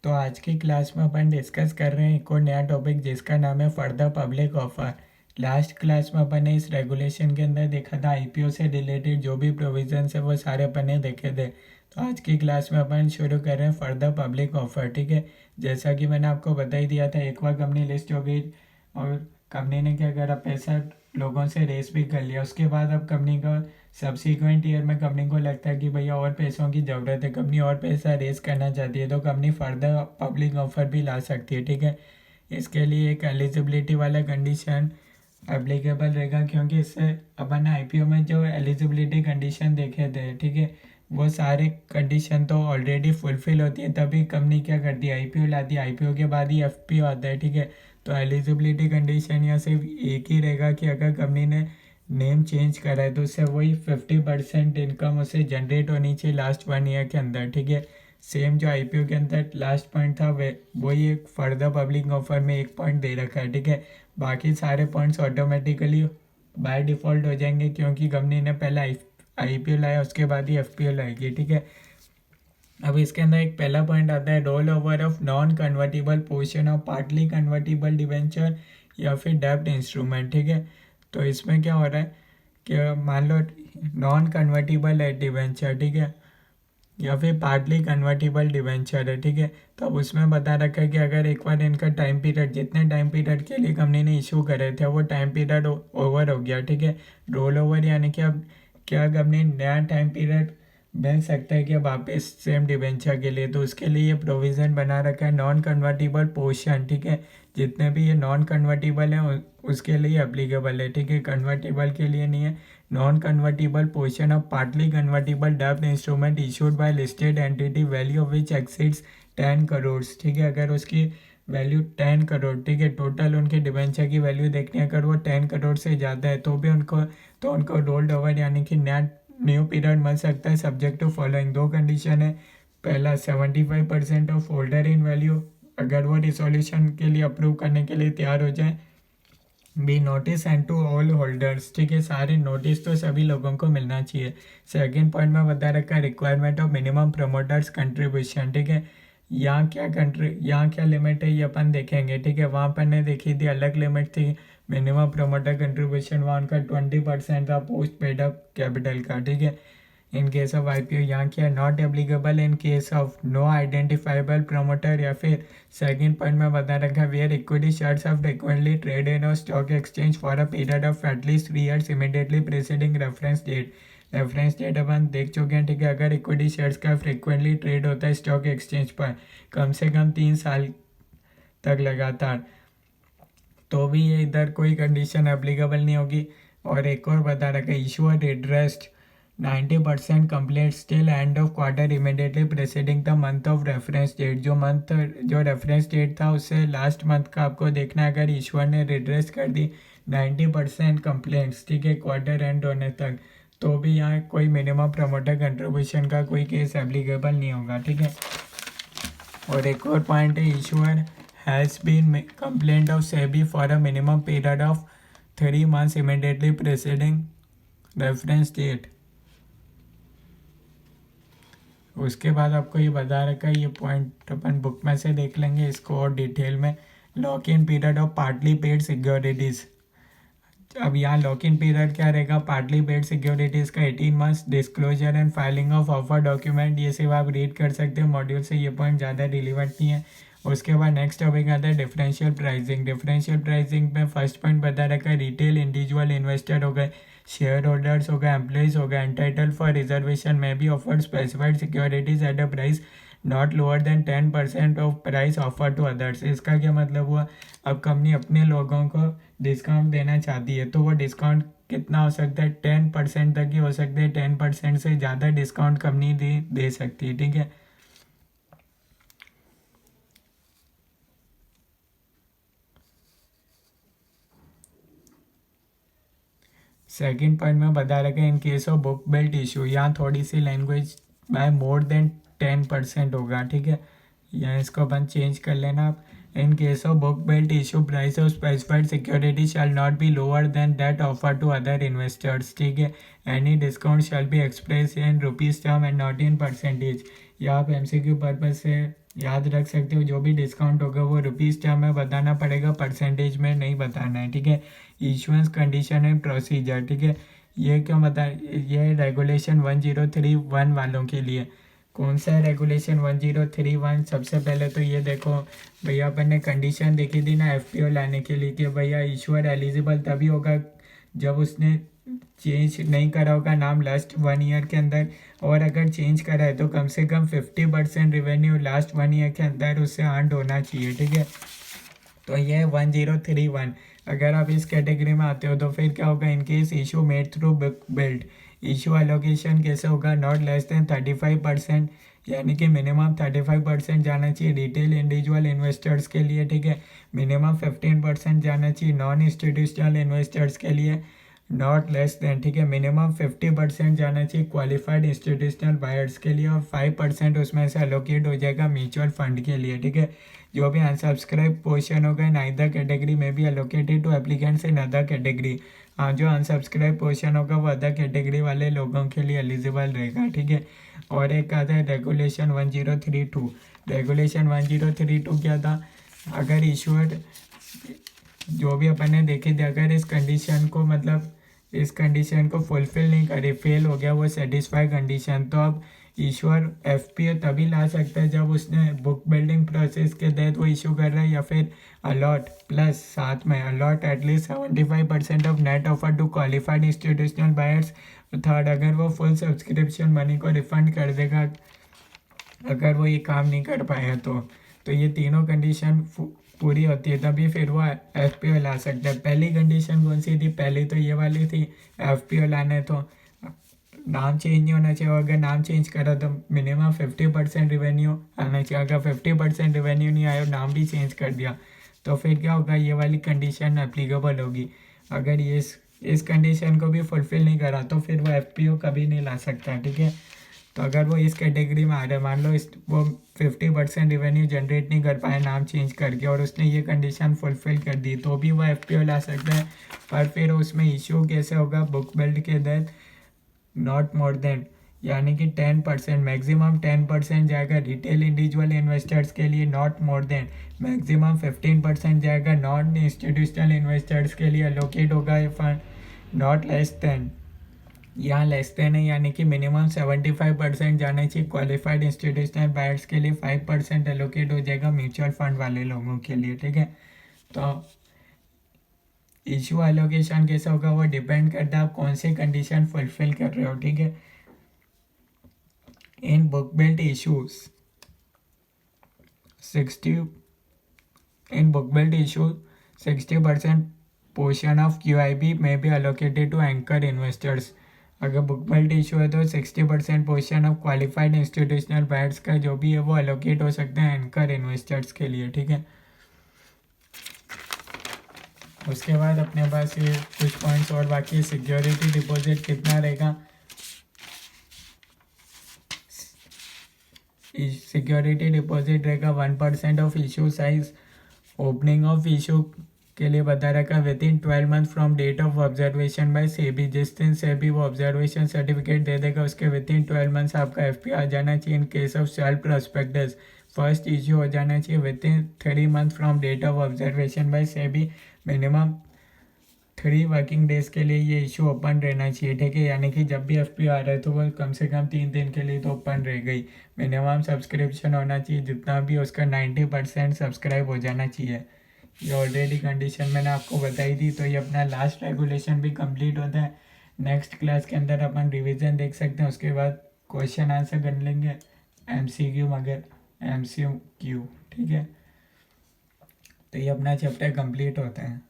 तो आज की क्लास में अपन डिस्कस कर रहे हैं एक और नया टॉपिक जिसका नाम है further public offer. Last class में अपन ने इस रेगुलेशन के अंदर देखा था आईपीओ से रिलेटेड जो भी प्रोविजंस है वो सारे अपन ने देखे थे। तो आज की क्लास में अपन शुरू कर रहे हैं फर्दर पब्लिक ऑफर। ठीक है, जैसा कि मैंने आपको बता ही दिया था, एक बार कंपनी लिस्ट हो गई और कंपनी ने क्या करा, पैसा लोगों से रेस भी कर लिया। उसके बाद अब कंपनी का सब्सिक्वेंट ईयर में कंपनी को लगता है कि भैया और पैसों की ज़रूरत है, कंपनी और पैसा रेस करना चाहती है, तो कंपनी फर्दर पब्लिक ऑफर भी ला सकती है। ठीक है, इसके लिए एक एलिजिबिलिटी वाला कंडीशन एप्लीकेबल रहेगा, क्योंकि इससे अपन ने आईपीओ में जो एलिजिबिलिटी कंडीशन देखे थे, ठीक है, वो सारे कंडीशन तो ऑलरेडी फुलफिल होती है, तभी कंपनी क्या करती है, आईपीओ लाती है। आईपीओ के बाद ही एफपीओ आता है। ठीक है, तो एलिजिबिलिटी कंडीशन यहाँ सिर्फ एक ही रहेगा कि अगर कंपनी ने नेम चेंज करा है तो उससे वही 50% इनकम उसे जनरेट होनी चाहिए लास्ट 1 ईयर के अंदर। ठीक है, सेम जो आईपीओ के अंदर लास्ट पॉइंट था वही एक फर्दर पब्लिक ऑफर में एक पॉइंट दे रखा है। ठीक है, बाकी सारे पॉइंट्स ऑटोमेटिकली बाय डिफ़ॉल्ट हो जाएंगे, क्योंकि कंपनी ने पहले आईपीओ लाया उसके बाद ही एफपीओ लाएगी। ठीक है, अब इसके अंदर एक पहला पॉइंट आता है roll over of non convertible portion of partly convertible debenture या फिर डेब्ट इंस्ट्रूमेंट। ठीक है, तो इसमें क्या हो रहा है कि मान लो नॉन कन्वर्टिबल है डिवेंचर, ठीक है, या फिर पार्टली कन्वर्टिबल डिवेंचर है। ठीक है, तो अब उसमें बता रखा है कि अगर एक बार इनका टाइम पीरियड, जितने टाइम पीरियड के लिए कंपनी ने इशू करे थे वो टाइम पीरियड ओवर हो गया। ठीक है, रोल ओवर यानी कि अब क्या कंपनी नया टाइम पीरियड मिल सकता है कि वापस सेम डिवेंचर के लिए, तो उसके लिए ये प्रोविज़न बना रखा है नॉन कन्वर्टिबल पोर्शन। ठीक है, जितने भी ये नॉन कन्वर्टिबल हैं उसके लिए एप्लीकेबल है। ठीक है, कन्वर्टिबल के लिए नहीं है। Non convertible portion of partly convertible डेब्ट instrument issued by listed entity value of which exceeds 10 crore. ठीक है, अगर उसकी वैल्यू 10 करोड़, ठीक है, टोटल उनके डिवेंचर की वैल्यू देखनी है, अगर वो 10 करोड़ से ज़्यादा है तो भी उनको रोल्ड ओवर यानी कि नया न्यू पीरियड मिल सकता है, सब्जेक्ट टू फॉलोइंग। दो कंडीशन है, पहला 75% ऑफ होल्डर इन वैल्यू, अगर वो रिसोल्यूशन के लिए अप्रूव करने के लिए तैयार हो जाए। Be notice and to all holders, ठीक है, सारे नोटिस तो सभी लोगों को मिलना चाहिए। सेकंड पॉइंट में बता रखा है requirement of minimum promoters contribution. ठीक है, यहाँ क्या लिमिट है ये अपन देखेंगे। ठीक है, वहाँ पर ने देखी थी अलग लिमिट थी, मिनिमम प्रमोटर कंट्रीब्यूशन वहाँ उनका 20% था पोस्ट पेड अप कैपिटल का। ठीक है, इन केस ऑफ आईपीओ यहाँ क्या not applicable in case of no identifiable promoter, या फिर सेकंड पॉइंट में बता रखा है where equity shares of frequently traded on stock exchange for a period of at least 3 years immediately preceding reference date. Reference date अपन देख चुके हैं। ठीक है, अगर इक्विटी शेयर्स का फ्रिक्वेंटली ट्रेड होता है स्टॉक एक्सचेंज पर कम से कम 3 साल तक लगातार, तो भी ये इधर कोई कंडीशन एप्लीकेबल नहीं होगी। और एक और बता रखा है issuer addressed 90% complete still end of quarter immediately preceding the month of reference date. जो रेफरेंस डेट था उससे लास्ट मंथ का आपको देखना है। अगर ईश्वर ने रिड्रेस कर दी 90% कंप्लेंट्स, ठीक है, क्वार्टर एंड होने तक, तो भी यहाँ कोई मिनिमम प्रमोटर कंट्रीब्यूशन का कोई केस एप्लीकेबल नहीं होगा। ठीक है, और एक और पॉइंट है issuer has been complaint of SEBI for a minimum period of 3 months immediately preceding reference date. उसके बाद आपको ये बता रखा है, ये पॉइंट अपन बुक में से देख लेंगे इसको और डिटेल में। Lock in period of partly paid securities. अब यहाँ लॉक इन पीरियड क्या रहेगा, पार्टली पेड सिक्योरिटीज़ का 18 months। Disclosure and filing of offer document, ये सिर्फ आप रीड कर सकते हो मॉड्यूल से, ये पॉइंट ज़्यादा रिलीवेंट नहीं है। उसके बाद नेक्स्ट टॉपिक आता है डिफरेंशियल प्राइसिंग। डिफरेंशियल प्राइसिंग में फर्स्ट पॉइंट बता रखा है रिटेल इंडिविजुअल इन्वेस्टर हो गए, शेयर होल्डर्स हो गए, एम्प्लॉइज हो गए, एंटाइटल फॉर रिजर्वेशन में भी offered specified securities at a price not lower than 10% of price offer to others. इसका क्या मतलब हुआ, अब कंपनी अपने लोगों को डिस्काउंट देना चाहती है, तो वो डिस्काउंट कितना हो सकता है, 10% तक ही हो सकता है। 10% से ज़्यादा डिस्काउंट कंपनी दे सकती है। ठीक है, सेकंड पॉइंट में बता रखा है इन case of book built issue, यहाँ थोड़ी सी लैंग्वेज बाय मोर देन 10% होगा। ठीक है, यहाँ इसको अपन चेंज कर लेना आप। In case of book built issue, price of specified security shall not be lower than that offered to other investors. ठीक है, any discount shall be expressed in rupees term and not in percentage. या आप MCQ purpose से याद रख सकते हो, जो भी डिस्काउंट होगा वो रुपीज़ टर्म में बताना पड़ेगा, परसेंटेज में नहीं बताना है। ठीक है, इशुएंस कंडीशन एंड प्रोसीजर। ठीक है, ये क्यों बता, ये रेगुलेशन 1031 वालों के लिए। कौन सा है रेगुलेशन 1031? सबसे पहले तो ये देखो भैया, अपन ने कंडीशन देखी थी ना FPO लाने के लिए कि भैया इशूअर एलिजिबल तभी होगा जब उसने चेंज नहीं करा होगा नाम लास्ट 1 ईयर के अंदर, और अगर चेंज करा है तो कम से कम 50% रिवेन्यू लास्ट 1 ईयर के अंदर उससे अर्न होना चाहिए। ठीक है, तो ये 1031। अगर आप इस कैटेगरी में आते हो तो फिर क्या होगा, in case issue made through book build, issue allocation कैसे होगा, नॉट लेस देन 35%, यानी कि मिनिमम 35% जाना चाहिए रिटेल इंडिविजुअल इन्वेस्टर्स के लिए। ठीक है, मिनिमम 15% जाना चाहिए नॉन इंस्टीट्यूशनल इन्वेस्टर्स के लिए, नॉट लेस देन। ठीक है, मिनिमम 50% जाना चाहिए क्वालिफाइड इंस्टीट्यूशनल बायर्स के लिए, और 5% उसमें से एलोकेट हो जाएगा म्यूचुअल फंड के लिए। ठीक है, जो भी अनसब्सक्राइब पोर्शन होगा इन अदर कैटेगरी में भी allocated to applicants in other category. हाँ, जो अनसब्सक्राइब पोर्शन होगा वो अदर कैटेगरी वाले लोगों के लिए एलिजिबल रहेगा। ठीक है, और एक आता है रेगुलेशन 1032। रेगुलेशन 1032 क्या था, अगर इशूअर जो भी अपन ने देखे थे, अगर इस कंडीशन को मतलब इस कंडीशन को फुलफिल नहीं करे, फेल हो गया वो सेटिस्फाई कंडीशन, तो अब इशूअर FPO तभी ला सकता है जब उसने बुक बिल्डिंग प्रोसेस के तहत वो इशू कर रहा है, या फिर अलॉट प्लस साथ में allot at least 75% of net offer to qualified institutional buyers. Third, अगर वो फुल सब्सक्रिप्शन मनी को रिफंड कर देगा अगर वो ये काम नहीं कर पाया तो ये तीनों कंडीशन पूरी होती है तभी फिर वो FPO ला सकता है। पहली कंडीशन कौन सी थी, पहली तो ये वाली थी, FPO लाने तो नाम चेंज नहीं होना चाहिए, अगर नाम चेंज करा तो मिनिमम 50% रिवेन्यू आना चाहिए। अगर 50% रिवेन्यू नहीं आया और नाम भी चेंज कर दिया तो फिर क्या होगा, ये वाली कंडीशन एप्लीकेबल होगी। अगर ये इस कंडीशन को भी फुलफिल नहीं करा तो फिर वो FPO कभी नहीं ला सकता। ठीक है, तो अगर वो इस कैटेगरी में आ रहा है, मान लो वो 50% रिवेन्यू जनरेट नहीं कर पाया नाम चेंज करके, और उसने ये कंडीशन फुलफिल कर दी, तो भी वो FPO ला सकता है। पर फिर उसमें इशू कैसे होगा, बुक बिल्ड के तहत नॉट मोर देन, यानी कि 10%, मैक्सिमम 10% जाएगा रिटेल इंडिविजुअल इन्वेस्टर्स के लिए, नॉट मोर देन। मैक्सिमम 15% जाएगा नॉन इंस्टीट्यूशनल इन्वेस्टर्स के लिए एलोकेट होगा ये फंड, नॉट लेस देन। यहाँ लेस देन है, यानी कि मिनिमम 75% जाना चाहिए क्वालिफाइड इंस्टीट्यूशनल बायर्स के लिए, 5% एलोकेट हो जाएगा म्यूचुअल फंड वाले लोगों के लिए। ठीक है, तो इशू एलोकेशन कैसे होगा वो डिपेंड करता है आप कौन सी कंडीशन फुलफिल कर रहे हो। ठीक है, in book built issues 60% portion of QIB में भी एलोकेटेड टू एंकर इन्वेस्टर्स। अगर बुक बिल्ट इशू है तो 60% portion of qualified institutional buyers का जो भी है वो एलोकेट हो सकते हैं एंकर इन्वेस्टर्स के लिए। ठीक है, उसके बाद अपने पास ये कुछ पॉइंट्स और बाकी, सिक्योरिटी डिपॉजिट कितना रहेगा। सिक्योरिटी डिपॉजिट रहेगा 1% of issue size. Opening of issue के लिए बता रखा within 12 month from date of observation by SEBI. जिस दिन सेबी वो ऑब्जर्वेशन सर्टिफिकेट दे देगा उसके विद इन 12 मंथ्स आपका FPO आ जाना चाहिए। In case of self prospectus first issue हो जाना चाहिए within 3 month from date of observation by SEBI. Minimum 3 working days के लिए ये इशू ओपन रहना चाहिए। ठीक है, यानी कि जब भी FPO आ रहा है तो वो कम से कम 3 दिन के लिए तो ओपन रह गई। मिनिमम सब्सक्रिप्शन होना चाहिए जितना भी उसका 90% सब्सक्राइब हो जाना चाहिए। ये ऑलरेडी कंडीशन मैंने आपको बताई थी। तो ये अपना लास्ट रेगुलेशन भी कंप्लीट होता है। नेक्स्ट क्लास के अंदर अपन रिवीजन देख सकते हैं, उसके बाद क्वेश्चन आंसर कर लेंगे MCQ मगर MCQ। ठीक है, तो ये अपना चैप्टर कंप्लीट होता है।